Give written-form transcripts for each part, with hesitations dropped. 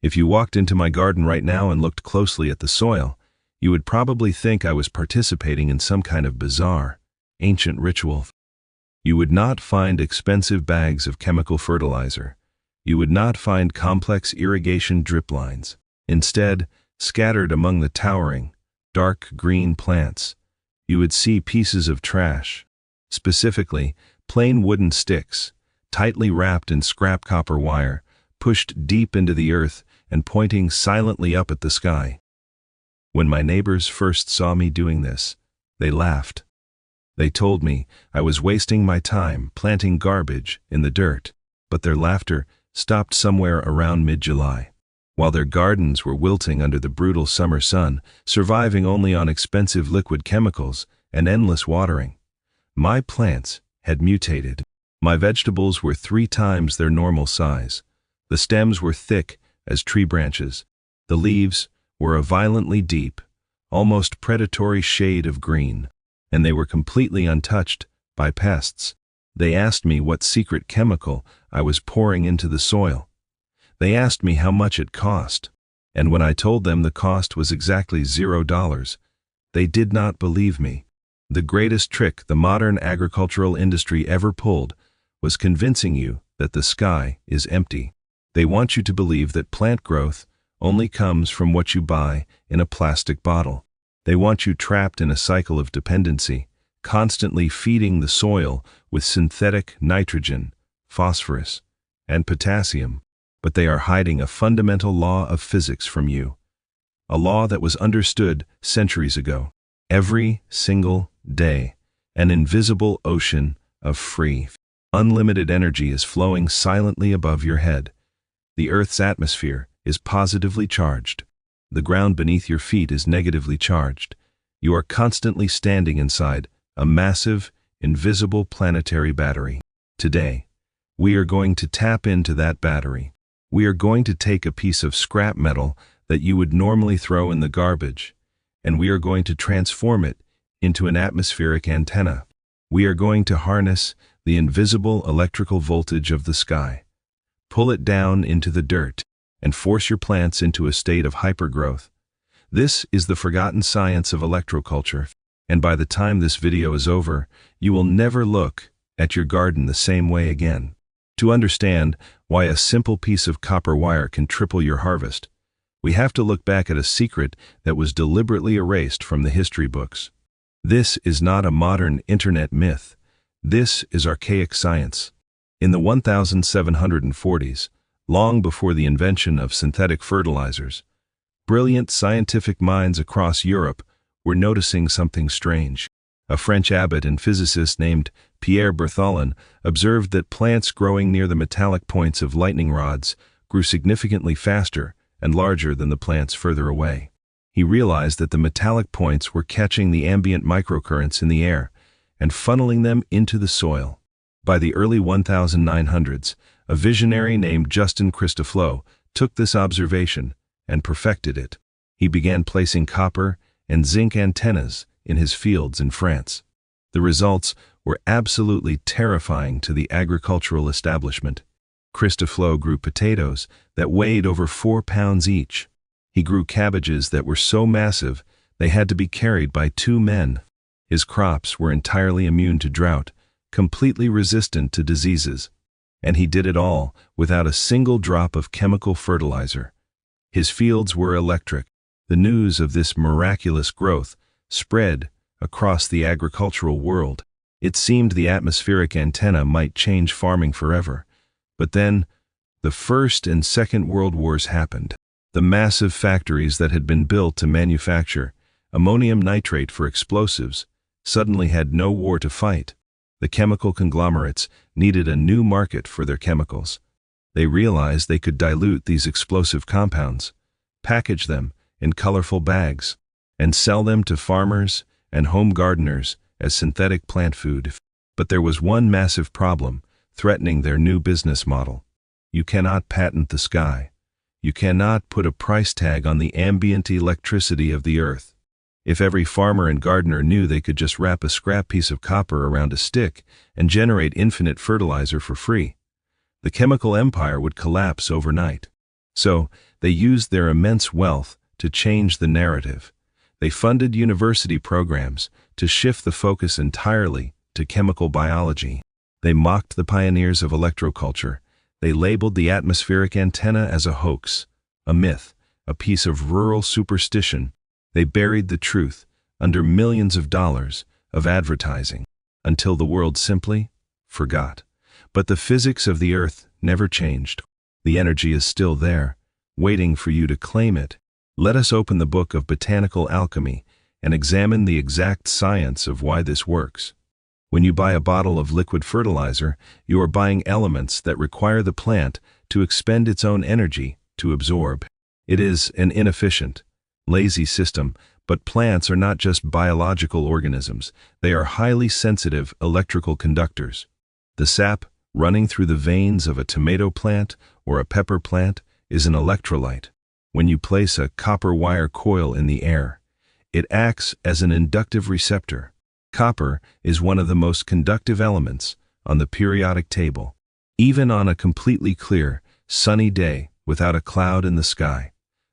If you walked into my garden right now and looked closely at the soil, you would probably think I was participating in some kind of bizarre, ancient ritual. You would not find expensive bags of chemical fertilizer. You would not find complex irrigation drip lines. Instead, scattered among the towering, dark green plants, you would see pieces of trash, specifically plain wooden sticks, tightly wrapped in scrap copper wire, pushed deep into the earth and pointing silently up at the sky. When my neighbors first saw me doing this, they laughed. They told me I was wasting my time planting garbage in the dirt, but their laughter stopped somewhere around mid-July. While their gardens were wilting under the brutal summer sun, surviving only on expensive liquid chemicals and endless watering, my plants had mutated. My vegetables were 3 times their normal size. The stems were thick as tree branches. The leaves were a violently deep, almost predatory shade of green, and they were completely untouched by pests. They asked me what secret chemical I was pouring into the soil. They asked me how much it cost, and when I told them the cost was exactly $0, they did not believe me. The greatest trick the modern agricultural industry ever pulled was convincing you that the sky is empty. They want you to believe that plant growth only comes from what you buy in a plastic bottle. They want you trapped in a cycle of dependency, constantly feeding the soil with synthetic nitrogen, phosphorus, and potassium. But they are hiding a fundamental law of physics from you, a law that was understood centuries ago. Every single day, an invisible ocean of free, unlimited energy is flowing silently above your head. The Earth's atmosphere is positively charged. The ground beneath your feet is negatively charged. You are constantly standing inside a massive, invisible planetary battery. Today, we are going to tap into that battery. We are going to take a piece of scrap metal that you would normally throw in the garbage, and we are going to transform it into an atmospheric antenna. We are going to harness the invisible electrical voltage of the sky, pull it down into the dirt, and force your plants into a state of hypergrowth. This is the forgotten science of electroculture, and by the time this video is over, you will never look at your garden the same way again. To understand why a simple piece of copper wire can triple your harvest, we have to look back at a secret that was deliberately erased from the history books. This is not a modern internet myth. This is archaic science. In the 1740s, long before the invention of synthetic fertilizers, brilliant scientific minds across Europe were noticing something strange. A French abbot and physicist named Pierre Bertholin observed that plants growing near the metallic points of lightning rods grew significantly faster and larger than the plants further away. He realized that the metallic points were catching the ambient microcurrents in the air and funneling them into the soil. By the early 1900s, a visionary named Justin Christoflo took this observation and perfected it. He began placing copper and zinc antennas in his fields in France. The results were absolutely terrifying to the agricultural establishment. Christoflo grew potatoes that weighed over 4 pounds each. He grew cabbages that were so massive they had to be carried by 2 men. His crops were entirely immune to drought, completely resistant to diseases, and he did it all without a single drop of chemical fertilizer. His fields were electric. The news of this miraculous growth spread across the agricultural world. It seemed the atmospheric antenna might change farming forever. But then, the First and Second World Wars happened. The massive factories that had been built to manufacture ammonium nitrate for explosives suddenly had no war to fight. The chemical conglomerates needed a new market for their chemicals. They realized they could dilute these explosive compounds, package them in colorful bags, and sell them to farmers and home gardeners as synthetic plant food. But there was one massive problem threatening their new business model. You cannot patent the sky. You cannot put a price tag on the ambient electricity of the earth. If every farmer and gardener knew they could just wrap a scrap piece of copper around a stick and generate infinite fertilizer for free, the chemical empire would collapse overnight. So, they used their immense wealth to change the narrative. They funded university programs to shift the focus entirely to chemical biology. They mocked the pioneers of electroculture. They labeled the atmospheric antenna as a hoax, a myth, a piece of rural superstition. They buried the truth under millions of dollars of advertising until the world simply forgot. But the physics of the Earth never changed. The energy is still there, waiting for you to claim it. Let us open the book of Botanical Alchemy and examine the exact science of why this works. When you buy a bottle of liquid fertilizer, you are buying elements that require the plant to expend its own energy to absorb. It is an inefficient, lazy system, but plants are not just biological organisms. They are highly sensitive electrical conductors. The sap running through the veins of a tomato plant or a pepper plant is an electrolyte. When you place a copper wire coil in the air, it acts as an inductive receptor. Copper is one of the most conductive elements on the periodic table. Even on a completely clear, sunny day without a cloud in the sky,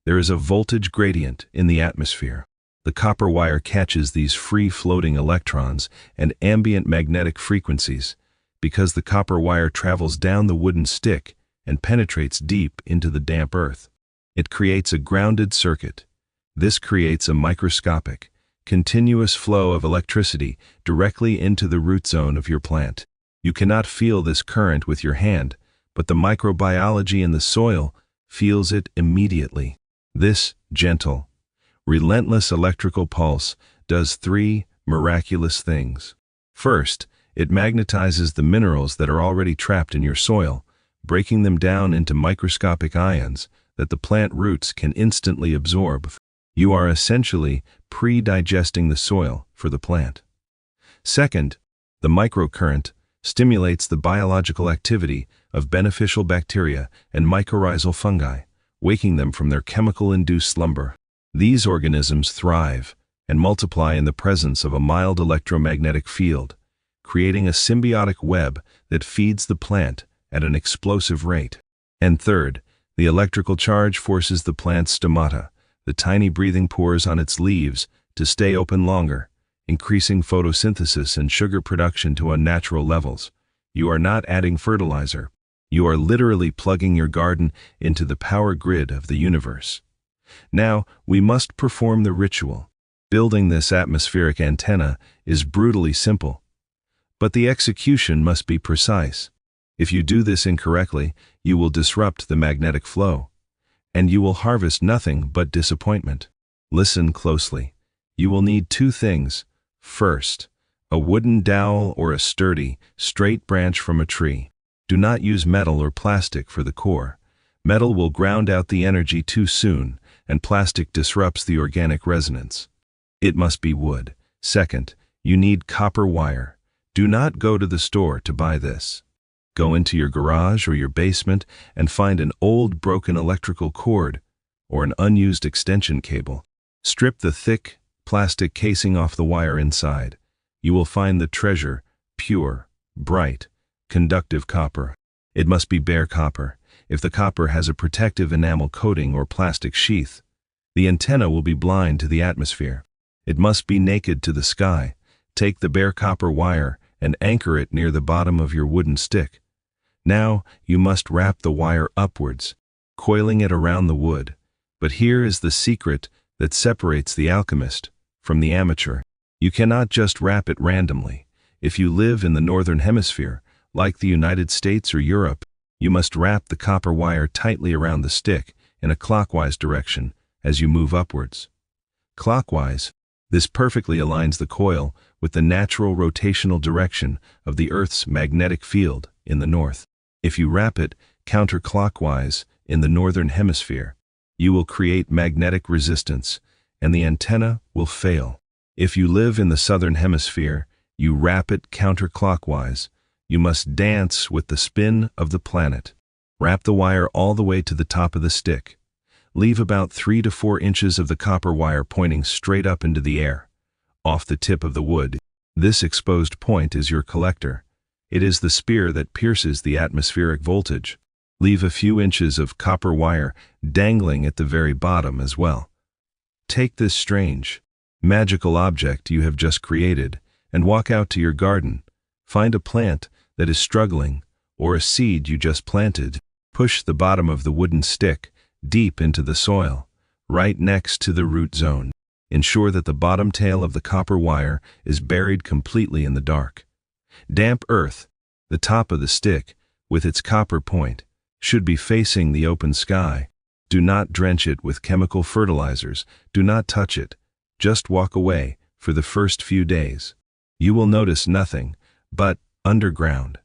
there is a voltage gradient in the atmosphere. The copper wire catches these free-floating electrons and ambient magnetic frequencies because the copper wire travels down the wooden stick and penetrates deep into the damp earth. It creates a grounded circuit. This creates a microscopic, continuous flow of electricity directly into the root zone of your plant. You cannot feel this current with your hand, but the microbiology in the soil feels it immediately. This gentle, relentless electrical pulse does three miraculous things. First, it magnetizes the minerals that are already trapped in your soil, breaking them down into microscopic ions that the plant roots can instantly absorb. You are essentially pre-digesting the soil for the plant. Second, the microcurrent stimulates the biological activity of beneficial bacteria and mycorrhizal fungi, waking them from their chemical-induced slumber. These organisms thrive and multiply in the presence of a mild electromagnetic field, creating a symbiotic web that feeds the plant at an explosive rate. And third, the electrical charge forces the plant's stomata, the tiny breathing pores on its leaves, to stay open longer, increasing photosynthesis and sugar production to unnatural levels. You are not adding fertilizer. You are literally plugging your garden into the power grid of the universe. Now, we must perform the ritual. Building this atmospheric antenna is brutally simple, but the execution must be precise. If you do this incorrectly, you will disrupt the magnetic flow, and you will harvest nothing but disappointment. Listen closely. You will need two things. First, a wooden dowel or a sturdy, straight branch from a tree. Do not use metal or plastic for the core. Metal will ground out the energy too soon, and plastic disrupts the organic resonance. It must be wood. Second, you need copper wire. Do not go to the store to buy this. Go into your garage or your basement and find an old broken electrical cord or an unused extension cable. Strip the thick plastic casing off the wire inside. You will find the treasure: pure, bright, conductive copper. It must be bare copper. If the copper has a protective enamel coating or plastic sheath, the antenna will be blind to the atmosphere. It must be naked to the sky. Take the bare copper wire and anchor it near the bottom of your wooden stick. Now, you must wrap the wire upwards, coiling it around the wood. But here is the secret that separates the alchemist from the amateur. You cannot just wrap it randomly. If you live in the northern hemisphere, like the United States or Europe, you must wrap the copper wire tightly around the stick in a clockwise direction as you move upwards. Clockwise, this perfectly aligns the coil with the natural rotational direction of the Earth's magnetic field in the north. If you wrap it counterclockwise in the northern hemisphere, you will create magnetic resistance, and the antenna will fail. If you live in the southern hemisphere, you wrap it counterclockwise. You must dance with the spin of the planet. Wrap the wire all the way to the top of the stick. Leave about 3 to 4 inches of the copper wire pointing straight up into the air, off the tip of the wood. This exposed point is your collector. It is the spear that pierces the atmospheric voltage. Leave a few inches of copper wire dangling at the very bottom as well. Take this strange, magical object you have just created and walk out to your garden. Find a plant that is struggling or a seed you just planted. Push the bottom of the wooden stick deep into the soil, right next to the root zone. Ensure that the bottom tail of the copper wire is buried completely in the dark. Damp earth, the top of the stick, with its copper point, should be facing the open sky. Do not drench it with chemical fertilizers. Do not touch it. Just walk away for the first few days. You will notice nothing, but underground,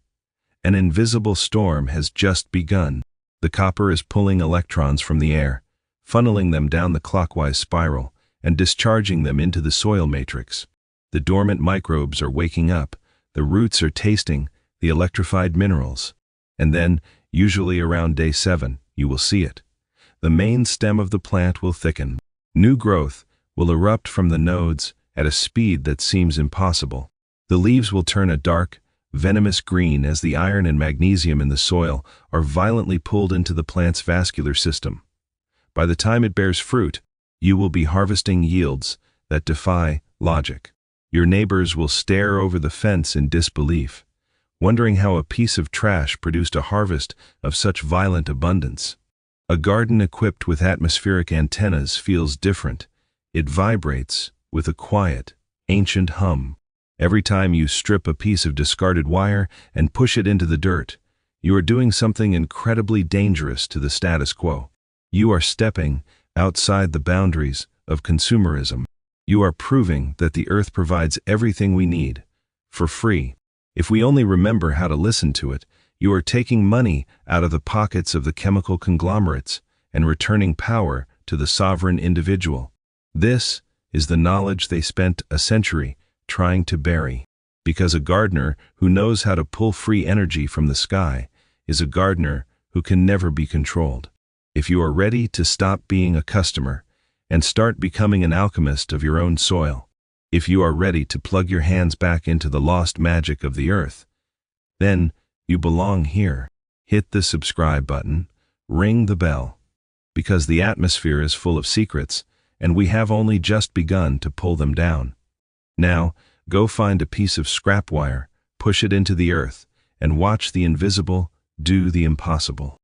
an invisible storm has just begun. The copper is pulling electrons from the air, funneling them down the clockwise spiral, and discharging them into the soil matrix. The dormant microbes are waking up, the roots are tasting the electrified minerals. And then, usually around day 7, you will see it. The main stem of the plant will thicken. New growth will erupt from the nodes at a speed that seems impossible. The leaves will turn a dark, venomous green as the iron and magnesium in the soil are violently pulled into the plant's vascular system. By the time it bears fruit, you will be harvesting yields that defy logic. Your neighbors will stare over the fence in disbelief, wondering how a piece of trash produced a harvest of such violent abundance. A garden equipped with atmospheric antennas feels different. It vibrates with a quiet, ancient hum. Every time you strip a piece of discarded wire and push it into the dirt, you are doing something incredibly dangerous to the status quo. You are stepping outside the boundaries of consumerism. You are proving that the earth provides everything we need, for free. If we only remember how to listen to it, you are taking money out of the pockets of the chemical conglomerates and returning power to the sovereign individual. This is the knowledge they spent a century trying to bury. Because a gardener who knows how to pull free energy from the sky is a gardener who can never be controlled. If you are ready to stop being a customer and start becoming an alchemist of your own soil, if you are ready to plug your hands back into the lost magic of the earth, then you belong here. Hit the subscribe button, ring the bell, because the atmosphere is full of secrets, and we have only just begun to pull them down. Now, go find a piece of scrap wire, push it into the earth, and watch the invisible do the impossible.